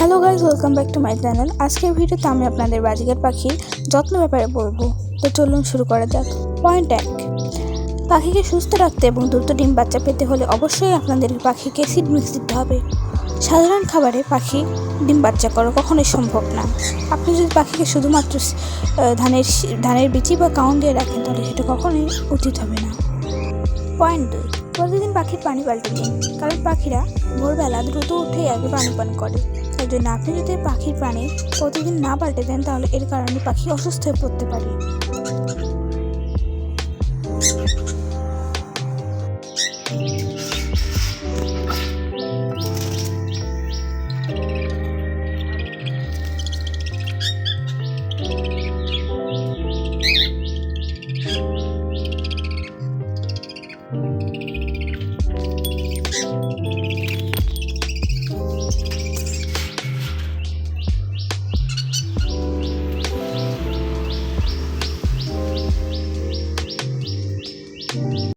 Hello guys, welcome back to my channel. আজকের ভিডিওতে আমি আপনাদের বাজিকার পাখির যত্ন ব্যাপারে বলবো। তো চলুন শুরু করা যাক। পয়েন্ট 1, পাখিকে সুস্থ রাখতে এবং দ্রুত ডিম বাচ্চা পেতে হলে অবশ্যই আপনাদের পাখিকে সিড মিক্স দিতে হবে। সাধারণ খাবারে পাখি ডিম বাচ্চা করা কখনোই সম্ভব না। আপনি যদি পাখিকে শুধুমাত্র ধানের বিচি বা কাউন দিয়ে রাখেন তাহলে সেটা কখনোই উচিত হবে না। পয়েন্ট 2, প্রতিদিন পাখির পানি পাল্টে দিন, কারণ পাখিরা ভোরবেলা দ্রুত উঠেই আগে পানি পান করে। তার জন্য আপনি যদি পাখির পানি প্রতিদিন না পাল্টে দেন তাহলে এর কারণে পাখি অসুস্থ হয়ে পড়তে পারে।